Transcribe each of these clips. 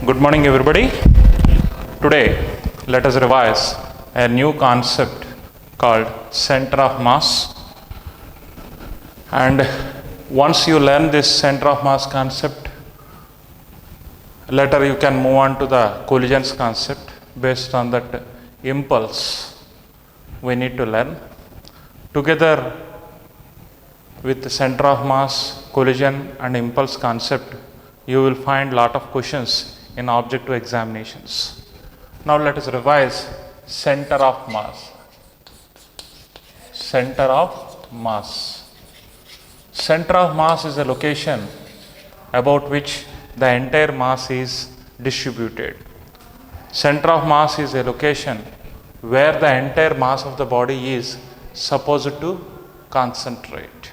Good morning, everybody. Today, let us revise a new concept called center of mass. And once you learn this center of mass concept, later you can move on to the collisions concept. Based on that impulse, we need to learn. Together with the center of mass, collision and impulse concept, you will find lot of questions in objective examinations. Now let us revise center of mass. Center of mass. Center of mass is a location about which the entire mass is distributed. Center of mass is a location where the entire mass of the body is supposed to concentrate.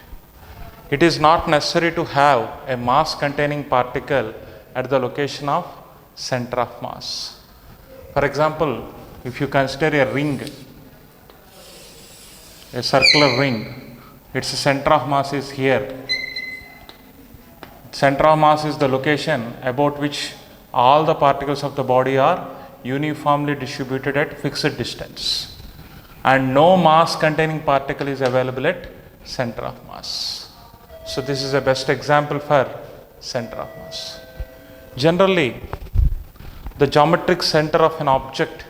It is not necessary to have a mass containing particle at the location of center of mass. For example, if you consider a ring, a circular ring, its center of mass is here. Center of mass is the location about which all the particles of the body are uniformly distributed at fixed distance, and no mass containing particle is available at center of mass. So this is a best example for center of mass. Generally, the geometric center of an object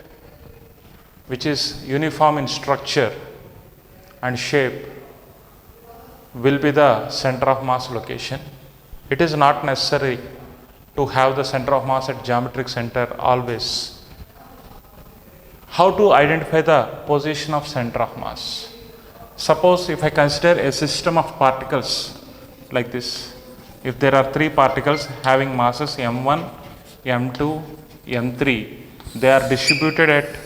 which is uniform in structure and shape will be the center of mass location. It is not necessary to have the center of mass at geometric center always. How to identify the position of center of mass? Suppose if I consider a system of particles like this, if there are three particles having masses m1, m2, m3, they are distributed at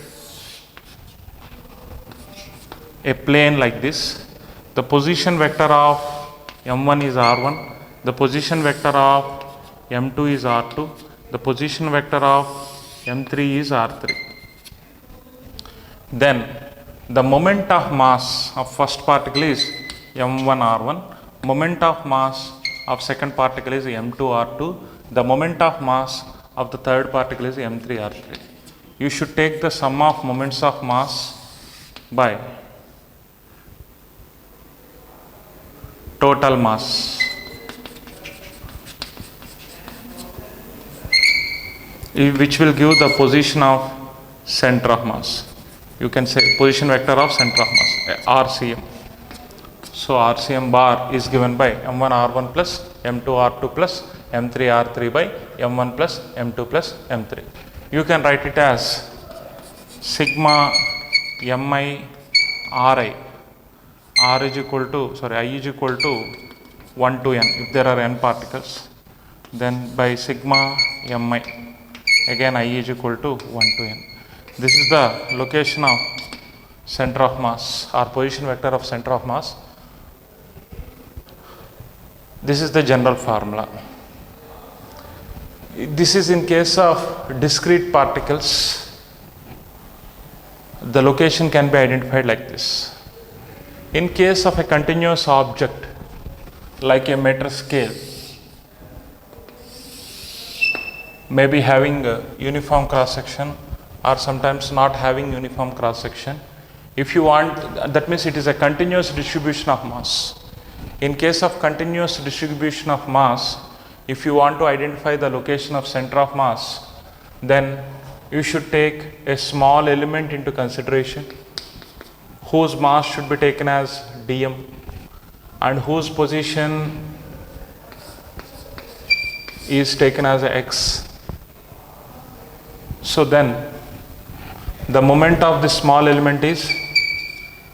a plane like this. The position vector of m1 is r1, the position vector of m2 is r2, the position vector of m3 is r3. Then the moment of mass of first particle is m1 r1, moment of mass of second particle is m2 r2, the moment of mass of the third particle is m3 r3. You should take the sum of moments of mass by total mass, which will give the position of center of mass. You can say position vector of center of mass, RCM. So RCM bar is given by m1 r1 plus m2 r2 plus m3 r3 by m1 plus m2 plus m3. You can write it as sigma mi ri. I is equal to 1 to n if there are n particles. Then by sigma mi, again I is equal to 1 to n. This is the location of center of mass or position vector of center of mass. This is the general formula. This is in case of discrete particles. The location can be identified like this. In case of a continuous object like a meter scale, maybe having a uniform cross section or sometimes not having uniform cross section, if you want, that means it is a continuous distribution of mass. In case of continuous distribution of mass, if you want to identify the location of center of mass, then you should take a small element into consideration whose mass should be taken as dm and whose position is taken as x. So then the moment of this small element is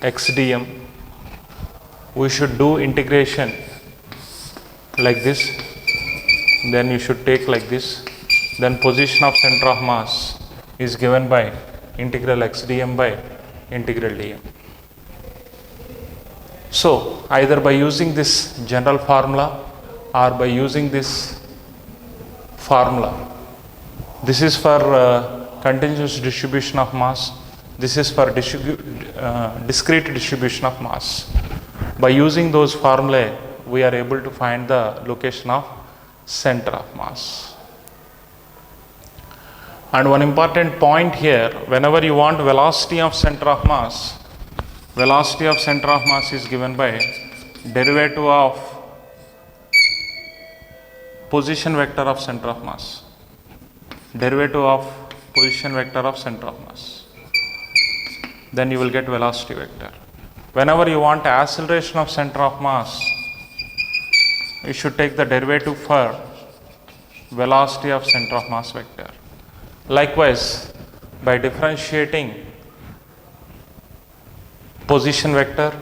x dm. We should do integration like this, then you should take like this, then position of center of mass is given by integral x dm by integral dm. So either by using this general formula or by using this formula, this is for continuous distribution of mass, this is for discrete distribution of mass. By using those formulae, we are able to find the location of center of mass. And one important point here, whenever you want velocity of center of mass is given by derivative of position vector of center of mass. Derivative of position vector of center of mass. Then you will get velocity vector. Whenever you want acceleration of center of mass, you should take the derivative for velocity of center of mass vector. Likewise, by differentiating position vector,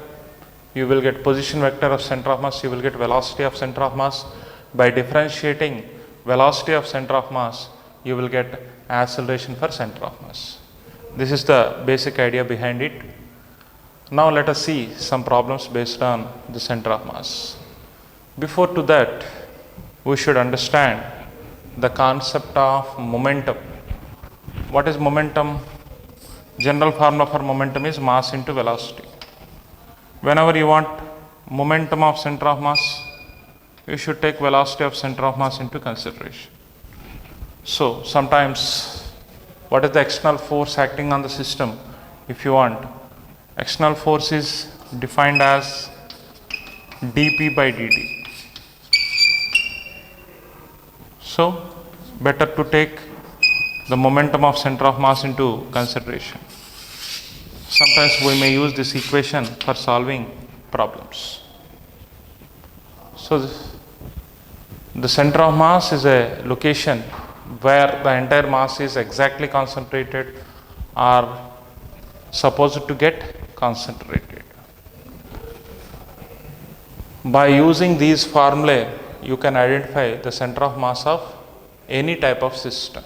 you will get position vector of center of mass, you will get velocity of center of mass. By differentiating velocity of center of mass, you will get acceleration for center of mass. This is the basic idea behind it. Now let us see some problems based on the center of mass. Before to that, we should understand the concept of momentum. What is momentum? General formula for momentum is mass into velocity. Whenever you want momentum of center of mass, you should take velocity of center of mass into consideration. So sometimes, what is the external force acting on the system? If you want, external force is defined as dP by dt. So better to take the momentum of center of mass into consideration. Sometimes we may use this equation for solving problems. So the center of mass is a location where the entire mass is exactly concentrated or supposed to get concentrated. By using these formulae, you can identify the center of mass of any type of system.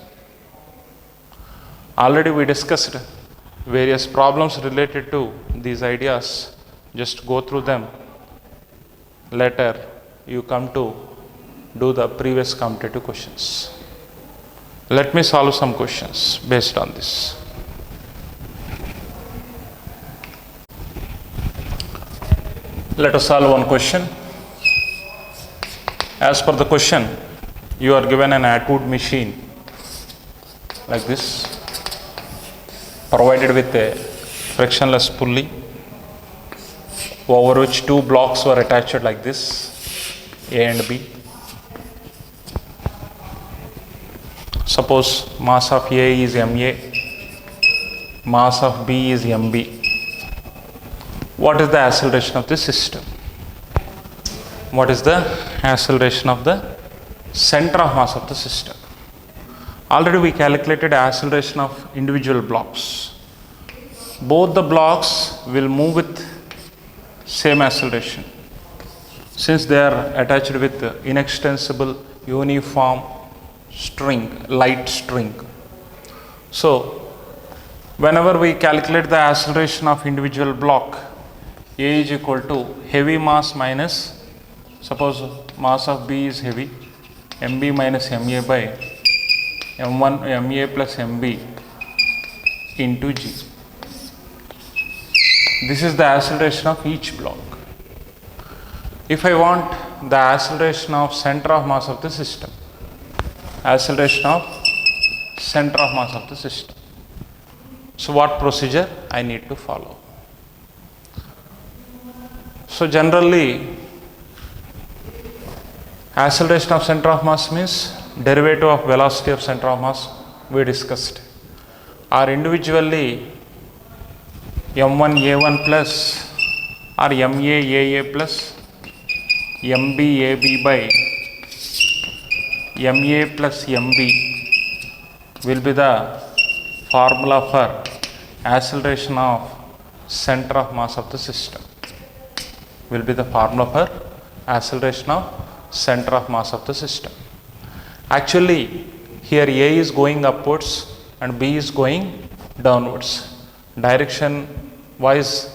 Already we discussed various problems related to these ideas. Just go through them. Later, you come to do the previous competitive questions. Let me solve some questions based on this. Let us solve one question. As per the question, you are given an Atwood machine like this, provided with a frictionless pulley over which two blocks were attached like this, A and B. Suppose mass of A is MA, mass of B is MB. What is the acceleration of the system? What is the acceleration of the center of mass of the system? Already we calculated acceleration of individual blocks. Both the blocks will move with same acceleration since they are attached with inextensible uniform string, light string. So whenever we calculate the acceleration of individual block, A is equal to heavy mass minus, suppose mass of B is heavy, MB minus MA by M1 MA plus MB into G. This is the acceleration of each block. If I want the acceleration of center of mass of the system, acceleration of center of mass of the system. So what procedure I need to follow? So generally, acceleration of center of mass means derivative of velocity of center of mass we discussed, or individually m1a1 plus or maaa plus mbab by ma plus mb will be the formula for acceleration of center of mass of the system. Will be the formula for acceleration of center of mass of the system. Actually, here A is going upwards and B is going downwards. Direction wise,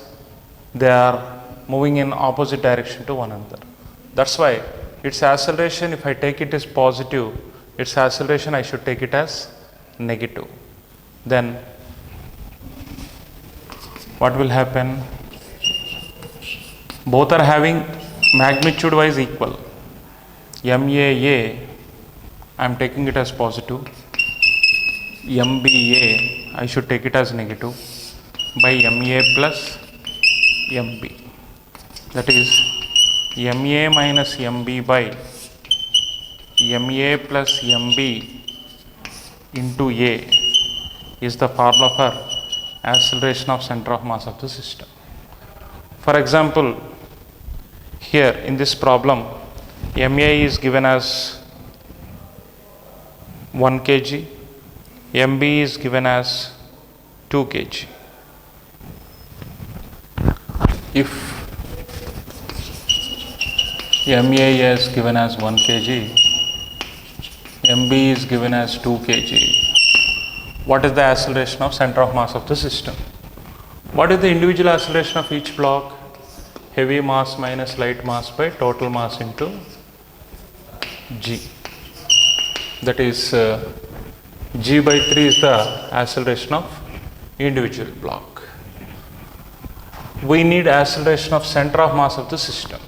they are moving in opposite direction to one another. That's why its acceleration, if I take it as positive, its acceleration I should take it as negative. Then what will happen? Both are having magnitude wise equal. MAA, I am taking it as positive. MBA, I should take it as negative, by MA plus MB. That is MA minus MB by MA plus MB into A is the formula for acceleration of center of mass of the system. For example, here in this problem, MA is given as 1 kg, MB is given as 2 kg. If MA is given as 1 kg, MB is given as 2 kg, what is the acceleration of center of mass of the system? What is the individual acceleration of each block? Heavy mass minus light mass by total mass into G. That is G by 3 is the acceleration of individual block. We need acceleration of center of mass of the system.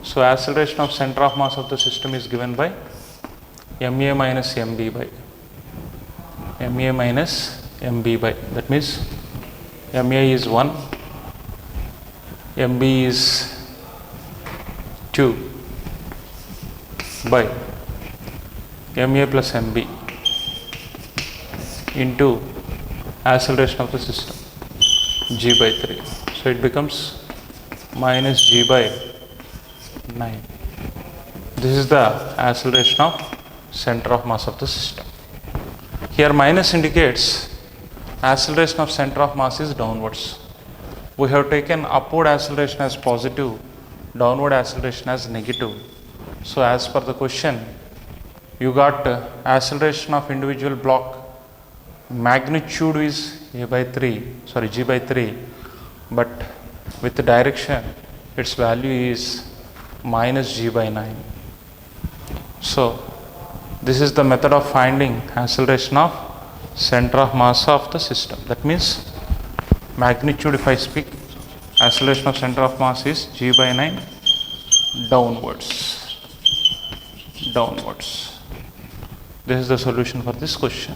So acceleration of center of mass of the system is given by MA minus MB by MA minus MB by, that means MA is 1, MB is 2 by MA plus MB into acceleration of the system G by 3. So it becomes minus G by 9. This is the acceleration of center of mass of the system. Here minus indicates acceleration of center of mass is downwards. We have taken upward acceleration as positive, downward acceleration as negative. So as per the question, you got acceleration of individual block magnitude is G by 3, but with the direction its value is minus G by 9. So this is the method of finding acceleration of center of mass of the system. That means magnitude, if I speak, acceleration of center of mass is G by 9 downwards. This is the solution for this question.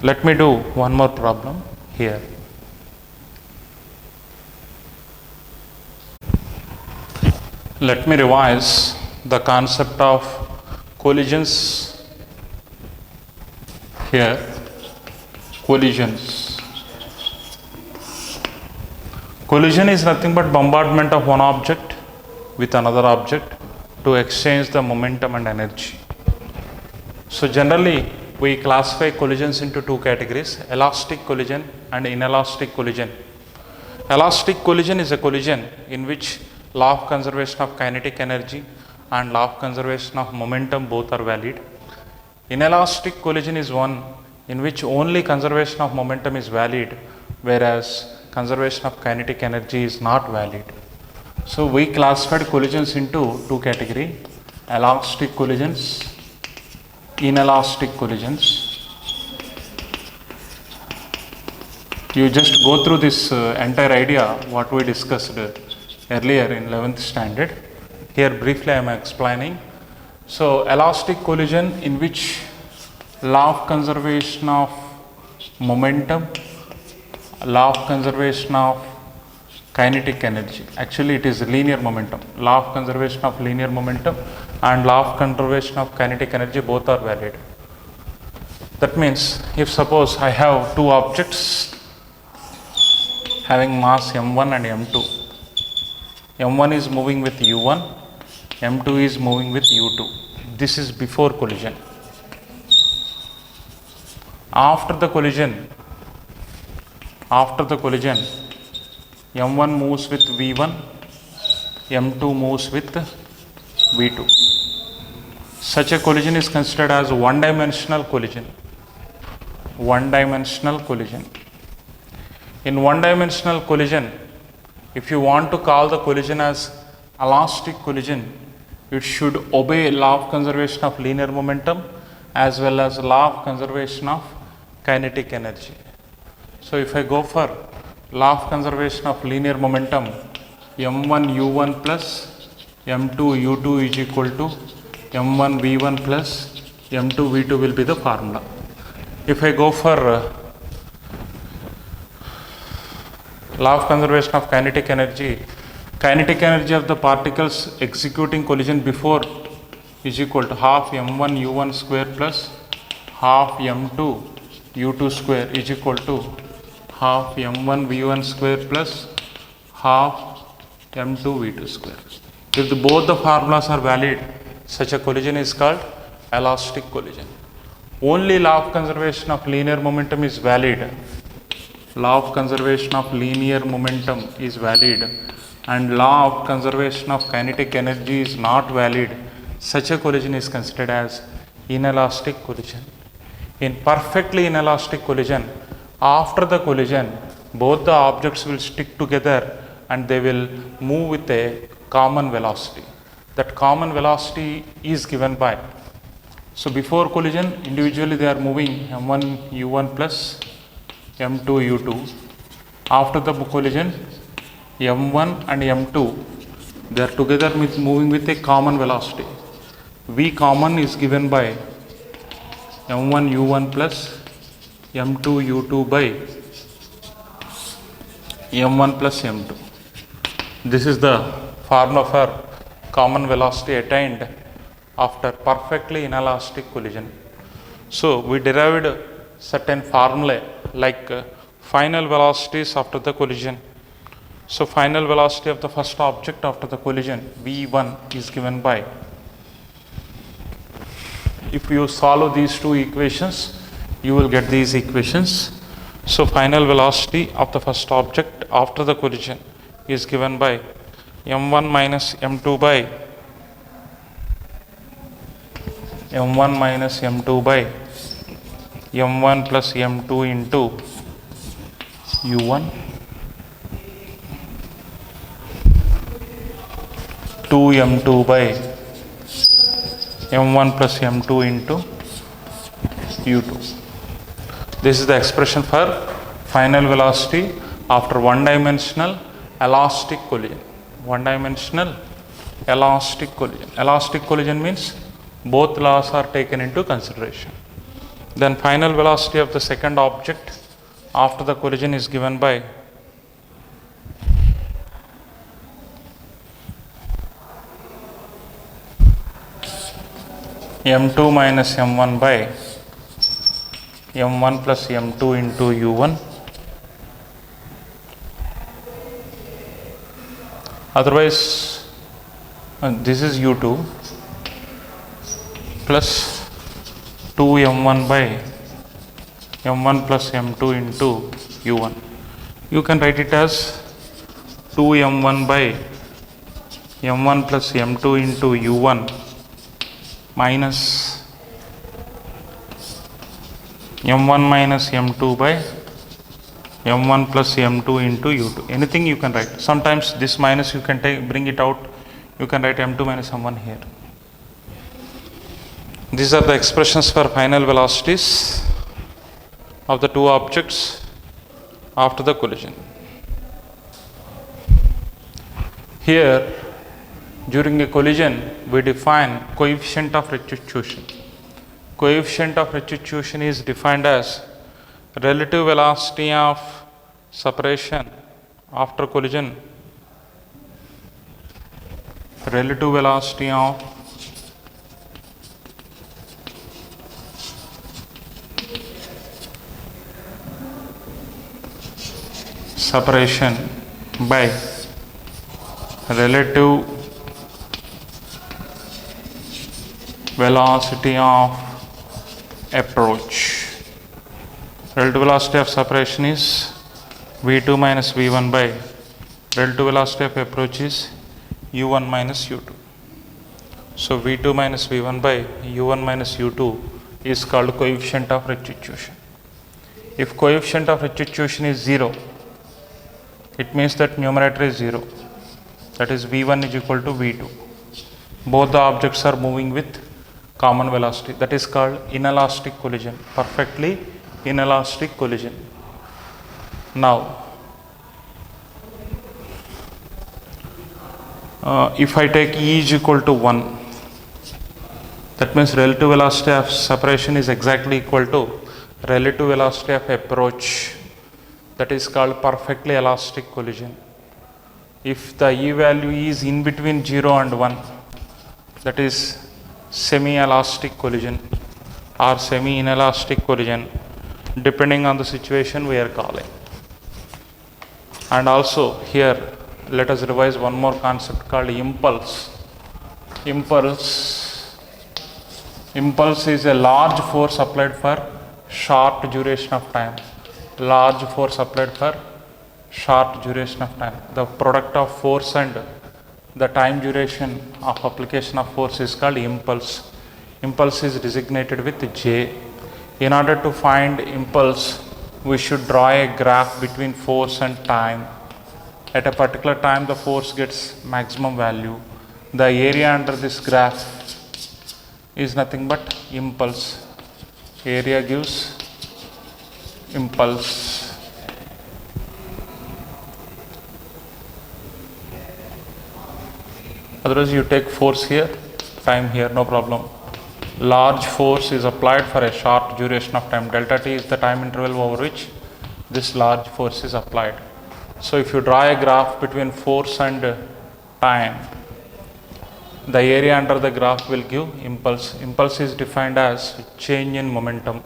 Let me do one more problem here. Let me revise the concept of collisions here. Collisions. Collision is nothing but bombardment of one object with another object to exchange the momentum and energy. So generally we classify collisions into two categories: elastic collision and inelastic collision. Elastic collision is a collision in which law of conservation of kinetic energy and law of conservation of momentum both are valid. Inelastic collision is one in which only conservation of momentum is valid, whereas conservation of kinetic energy is not valid. So we classified collisions into two categories: elastic collisions, inelastic collisions. You just go through this entire idea what we discussed earlier in 11th standard. Here briefly I am explaining. So elastic collision in which law of conservation of momentum, law of conservation of kinetic energy, actually it is linear momentum, law of conservation of linear momentum and law of conservation of kinetic energy both are valid. That means if suppose I have two objects having mass m1 and m2, m1 is moving with u1, m2 is moving with u2. This is before collision. After the collision, m1 moves with v1, m2 moves with v2. Such a collision is considered as one-dimensional collision. One-dimensional collision. In one-dimensional collision, if you want to call the collision as elastic collision, it should obey law of conservation of linear momentum as well as law of conservation of kinetic energy. So if I go for law of conservation of linear momentum, m1 u1 plus m2 u2 is equal to m1 v1 plus m2 v2 will be the formula. If I go for law of conservation of kinetic energy of the particles executing collision before is equal to half m1 u1 square plus half m2 u2 square is equal to half m1 v1 square plus half m2 v2 square. If both the formulas are valid, such a collision is called elastic collision. Only law of conservation of linear momentum is valid. Law of conservation of linear momentum is valid and law of conservation of kinetic energy is not valid. Such a collision is considered as inelastic collision. In perfectly inelastic collision, after the collision, both the objects will stick together and they will move with a common velocity. That common velocity is given by, so before collision, individually they are moving m1 u1 plus m2 u2. After the collision, m1 and m2, they are together moving with a common velocity. V common is given by m1 u1 plus m2 u2 by m1 plus m2. This is the formula for common velocity attained after perfectly inelastic collision. So we derived certain formulae like final velocities after the collision. So final velocity of the first object after the collision v1 is given by, if you solve these two equations, you will get these equations. So final velocity of the first object after the collision is given by m1 minus m2 by m1 minus m2 by m1 plus m2 into u1 2m2 by m1 plus m2 into u2. This is the expression for final velocity after one-dimensional elastic collision. One-dimensional elastic collision. Elastic collision means both laws are taken into consideration. Then final velocity of the second object after the collision is given by m2 minus m1 by m1 plus m2 into u1. Otherwise, this is u2 plus 2m1 by m1 plus m2 into u1. You can write it as 2m1 by m1 plus m2 into u1 minus m1 minus m2 by m1 plus m2 into u2. Anything you can write. Sometimes this minus you can bring it out. You can write m2 minus m1 here. These are the expressions for final velocities of the two objects after the collision. Here, during a collision, we define coefficient of restitution. Coefficient of restitution is defined as relative velocity of separation after collision. Relative velocity of separation by relative velocity of approach. Relative velocity of separation is v2 minus v1 by relative velocity of approach is u1 minus u2. So v2 minus v1 by u1 minus u2 is called coefficient of restitution. If coefficient of restitution is 0, it means that numerator is 0. That is v1 is equal to v2. Both the objects are moving with common velocity. That is called inelastic collision. Perfectly inelastic collision. Now, if I take E is equal to 1, that means relative velocity of separation is exactly equal to relative velocity of approach, that is called perfectly elastic collision. If the E value is in between 0 and 1, that is semi-elastic collision or semi-inelastic collision, depending on the situation we are calling. And also here, let us revise one more concept called impulse. Impulse is a large force applied for short duration of time. Large force applied for short duration of time. The product of force and the time duration of application of force is called impulse. Impulse is designated with J. In order to find impulse, we should draw a graph between force and time. At a particular time, the force gets maximum value. The area under this graph is nothing but impulse. Area gives impulse. Otherwise, you take force here, time here, no problem. Large force is applied for a short duration of time. Delta t is the time interval over which this large force is applied. So, if you draw a graph between force and time, the area under the graph will give impulse. Impulse is defined as change in momentum.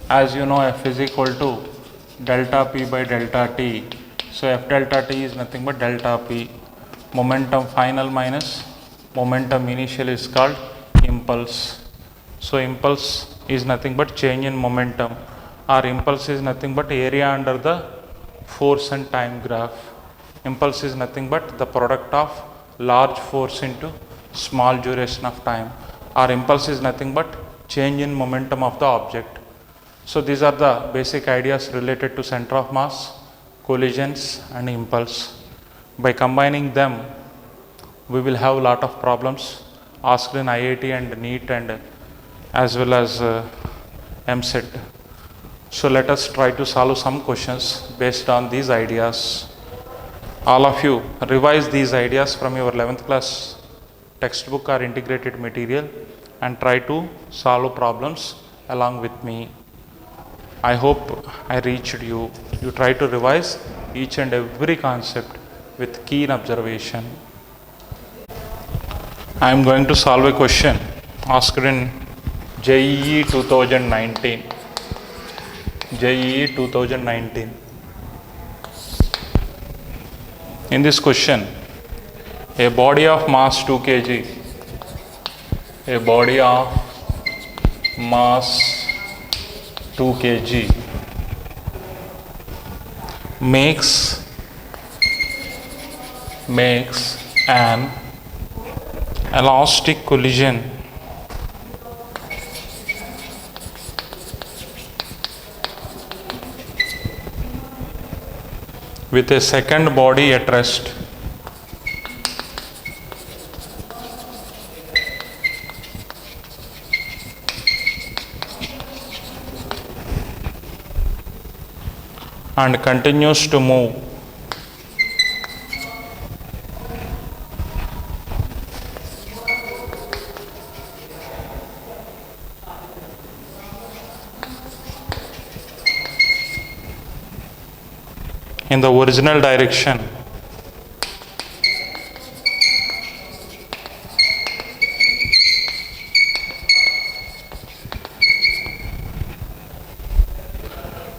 As you know, F is equal to delta p by delta t. So, F delta t is nothing but delta p. Momentum final minus momentum initial is called impulse. So, impulse is nothing but change in momentum, or impulse is nothing but area under the force and time graph. Impulse is nothing but the product of large force into small duration of time, or impulse is nothing but change in momentum of the object. So, these are the basic ideas related to center of mass, collisions and impulse. By combining them, we will have a lot of problems asked in IIT and NEET and as well as MCET. So, let us try to solve some questions based on these ideas. All of you revise these ideas from your 11th class textbook or integrated material and try to solve problems along with me. I hope I reached you. You try to revise each and every concept with keen observation. I am going to solve a question asked in JEE 2019. JEE 2019. In this question, a body of mass 2 kg, a body of mass 2 kg makes an elastic collision with a second body at rest. And continues to move in the original direction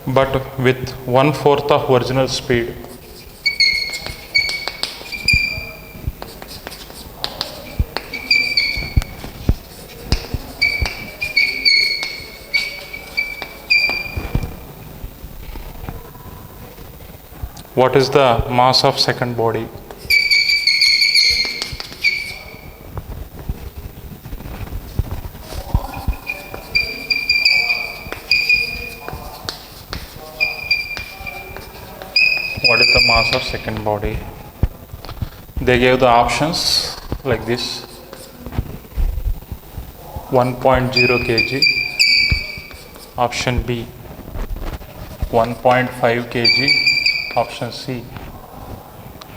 but with 1/4 of original speed. What is the mass of second body? What is the mass of second body? They gave the options like this: 1.0 kg, option B; 1.5 kg, option C;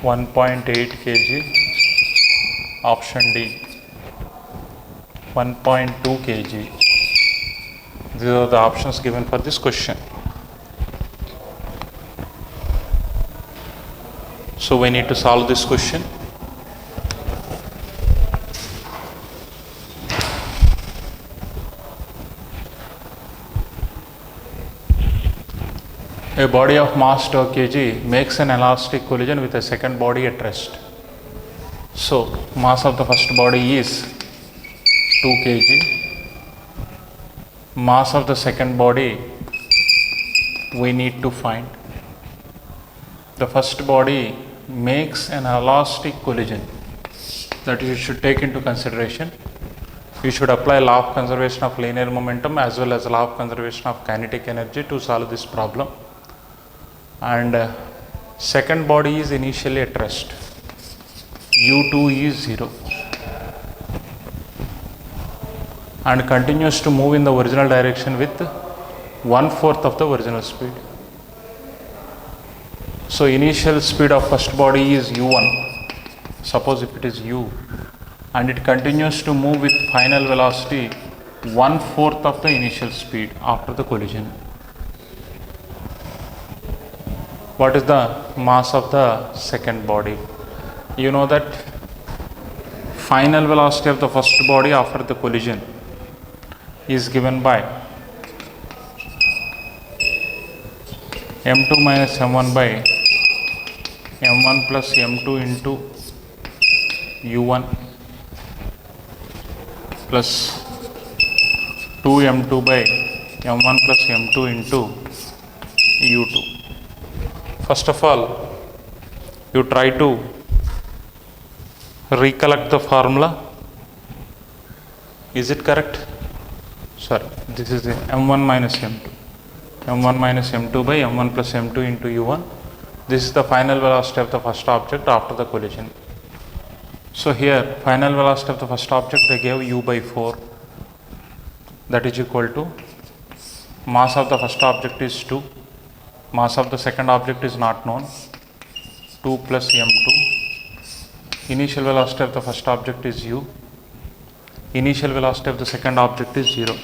1.8 kg, option D; 1.2 kg. These are the options given for this question. So we need to solve this question. A body of mass 2 kg makes an elastic collision with a second body at rest. So mass of the first body is 2 kg. Mass of the second body we need to find. The first body makes an elastic collision, that you should take into consideration. You should apply law of conservation of linear momentum as well as law of conservation of kinetic energy to solve this problem. And second body is initially at rest. U2 is 0 and continues to move in the original direction with 1/4 of the original speed. So initial speed of first body is u1. Suppose if it is u, and it continues to move with final velocity 1/4 of the initial speed after the collision. What is the mass of the second body? You know that final velocity of the first body after the collision is given by m2 minus m1 by m1 plus m2 into u1 plus 2m2 by m1 plus m2 into u2. First of all, you try to recollect the formula. Is it correct? Sorry, this is the m1 minus m2. m1 minus m2 by m1 plus m2 into u1. This is the final velocity of the first object after the collision. So here, final velocity of the first object they gave u by 4. That is equal to mass of the first object is 2. Mass of the second object is not known. 2 plus m2. Initial velocity of the first object is u. Initial velocity of the second object is 0.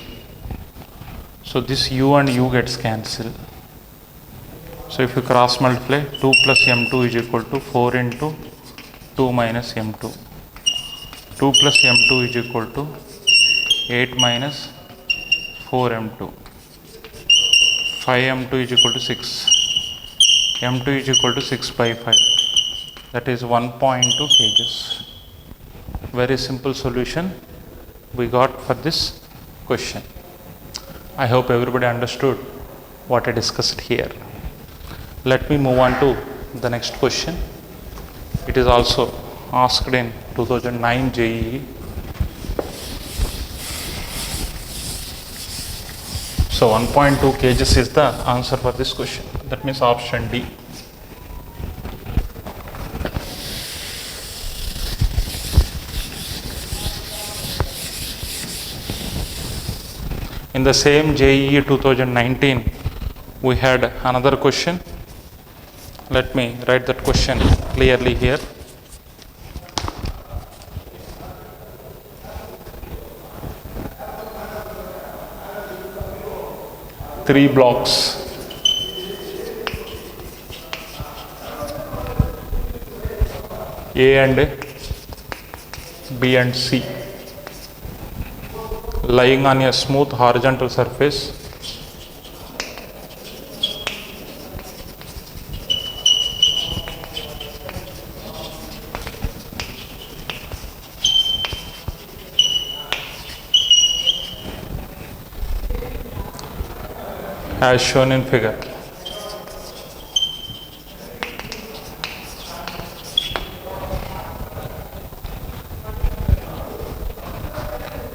So this u and u gets cancelled. So if you cross multiply, 2 plus m2 is equal to 4 into 2 minus m2. 2 plus m2 is equal to 8 minus 4m2. 5m2 is equal to 6. m2 is equal to 6 by 5. That is 1.2 kgs. Very simple solution we got for this question. I hope everybody understood what I discussed here. Let me move on to the next question. It is also asked in 2009 JEE. So 1.2 kgs is the answer for this question. That means option D. In the same JEE 2019, we had another question. Let me write that question clearly here. Three blocks. A and B and C lying on a smooth horizontal surface. As shown in figure.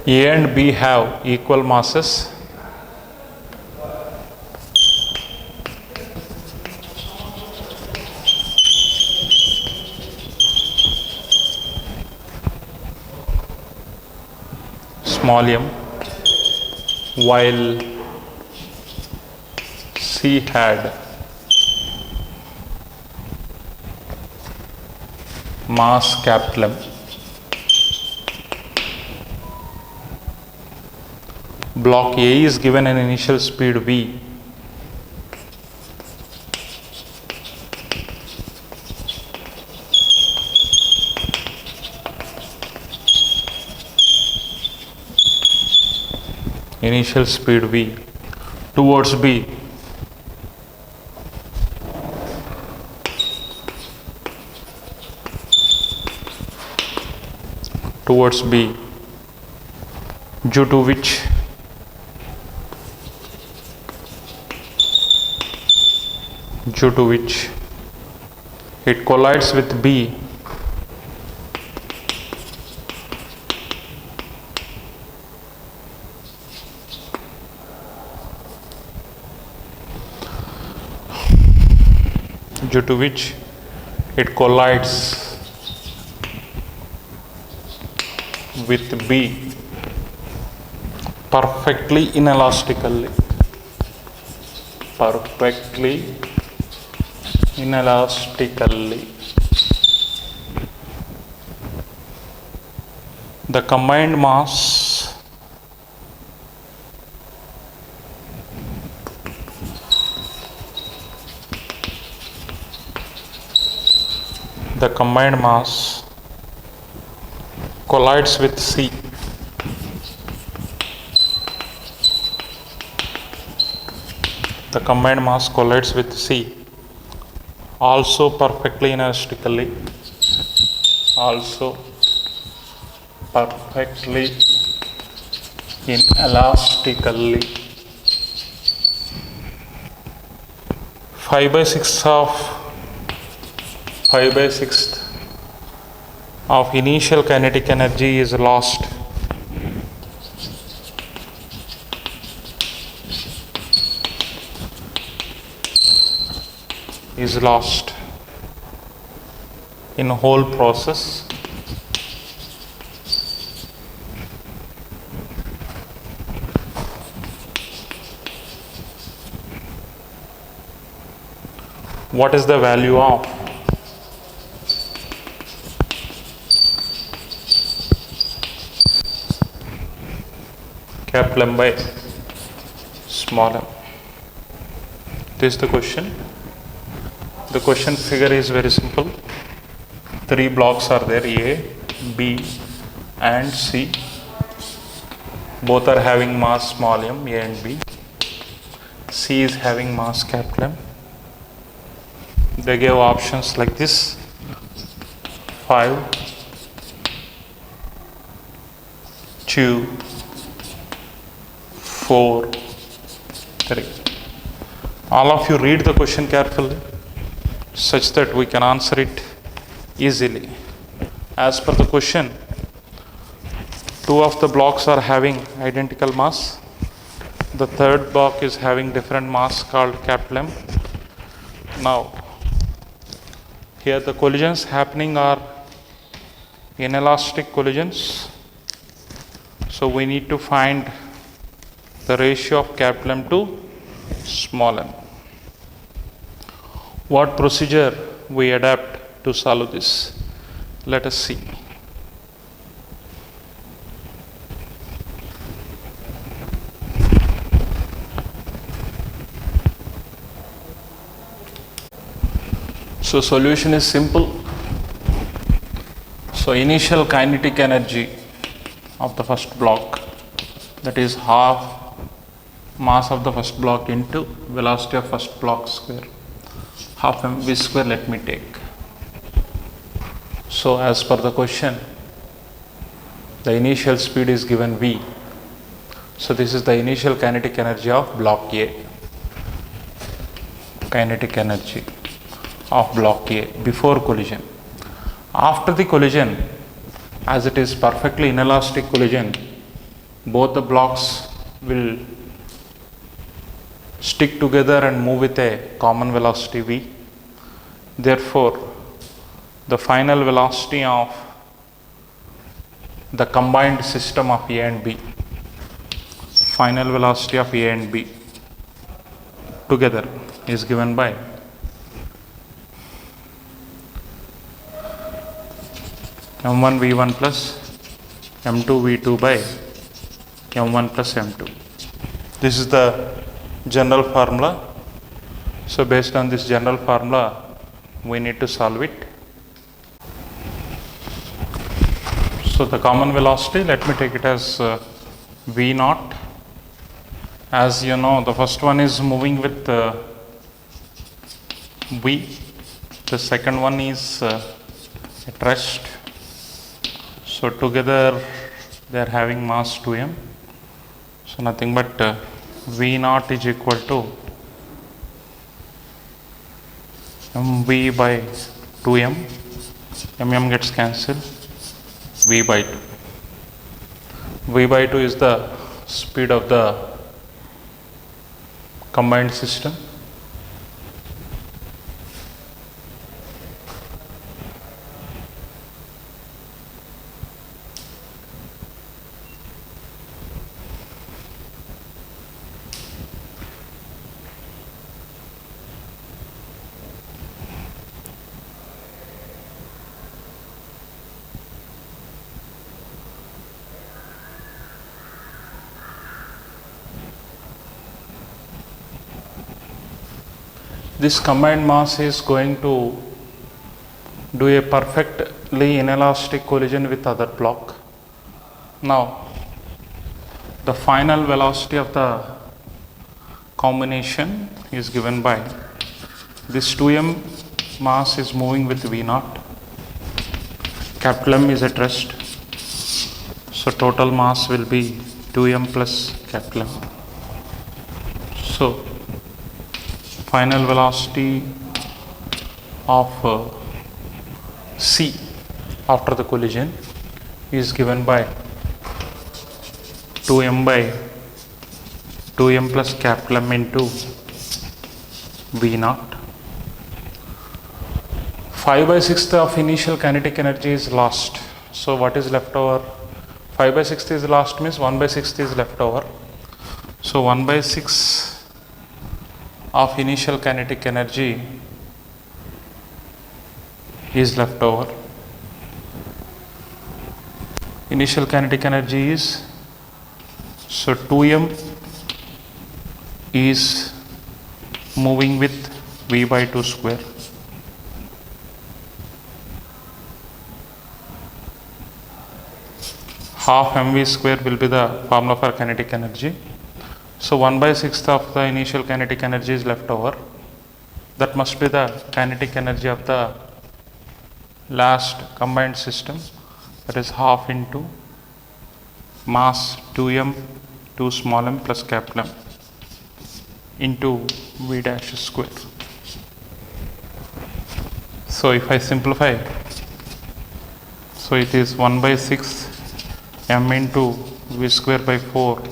A and B have equal masses. Small m, while C had mass capital M. block A is given an initial speed V. Initial speed V towards B. Towards B, due to which it collides with B due to which it collides with B perfectly inelastically. The combined mass collides with C. The combined mass collides with C also perfectly inelastically. Also perfectly inelastically. 5/6 of initial kinetic energy is lost. In whole process. What is the value of capital M by small m? This is the question. The question figure is very simple. 3 blocks are there, A, B and C. Both are having mass small m, A and B. C is having mass capital M. They gave options like this: 5, 2, 4, 3. All of you read the question carefully such that we can answer it easily. As per the question, 2 of the blocks are having identical mass. The third block is having different mass called capital M. Now, here the collisions happening are inelastic collisions. So we need to find the ratio of capital M to small m. What procedure we adapt to solve this? Let us see. So solution is simple. So initial kinetic energy of the first block, that is half mass of the first block into velocity of first block square, half mv square let me take. So as per the question, the initial speed is given v. So this is the initial kinetic energy of block A. Kinetic energy of block A before collision. After the collision, as it is perfectly inelastic collision, both the blocks will stick together and move with a common velocity v. Therefore, the final velocity of the combined system of A and B, final velocity of A and B together is given by m1 v1 plus m2 v2 by m1 plus m2. This is the general formula. So based on this general formula, we need to solve it. So the common velocity, let me take it as V naught. As you know, the first one is moving with V. The second one is at rest. So together they are having mass 2m. So nothing but V naught is equal to mv by 2m. mm gets cancelled. V by 2. V by 2 is the speed of the combined system. This combined mass is going to do a perfectly inelastic collision with other block. Now, the final velocity of the combination is given by this 2m mass is moving with V naught. Capital M is at rest. So total mass will be 2m plus capital M. So final velocity of C after the collision is given by 2m by 2m plus capital M into V naught. 5 by 6th of initial kinetic energy is lost. So what is left over? 5 by 6th is lost means 1 by 6th is left over. So 1 by 6 of initial kinetic energy is left over. Initial kinetic energy is, so 2m is moving with V by 2 square. Half mv square will be the formula for kinetic energy. So 1 by 6th of the initial kinetic energy is left over. That must be the kinetic energy of the last combined system. That is half into mass 2m 2 small m plus capital M into V dash square. So if I simplify, so it is 1 by 6 m into V square by 4,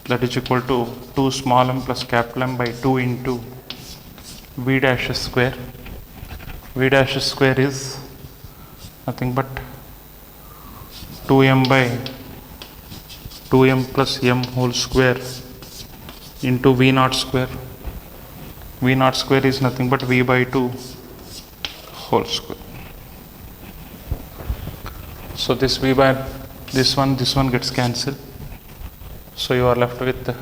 that is equal to 2 small m plus capital M by 2 into V dash square. V dash square is nothing but 2m by 2m plus m whole square into V naught square. V naught square is nothing but V by 2 whole square. So this V by this one gets cancelled. So you are left with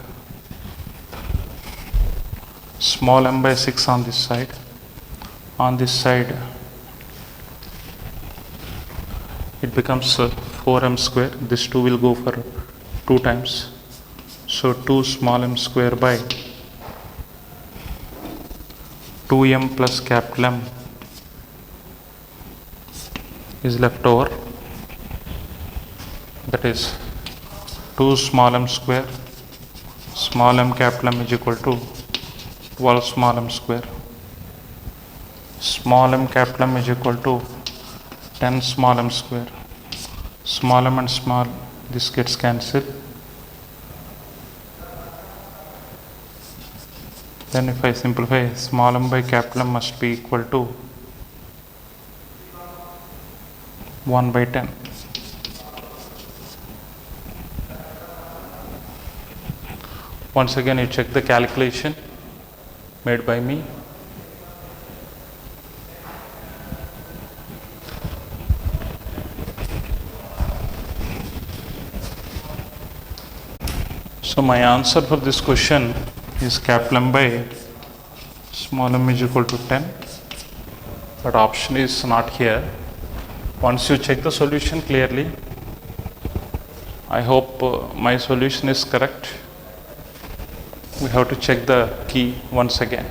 small m by 6 on this side. On this side it becomes 4m square. This 2 will go for 2 times. So 2 small m square by 2m plus capital M is left over. That is 2 small m square, small m capital M is equal to 12 small m square. Small m capital M is equal to 10 small m square. Small m and small, this gets cancelled. Then if I simplify, small m by capital M must be equal to 1 by 10. Once again you check the calculation made by me. So my answer for this question is capital M by small m is equal to 10, but option is not here. Once you check the solution clearly, I hope my solution is correct. We have to check the key once again.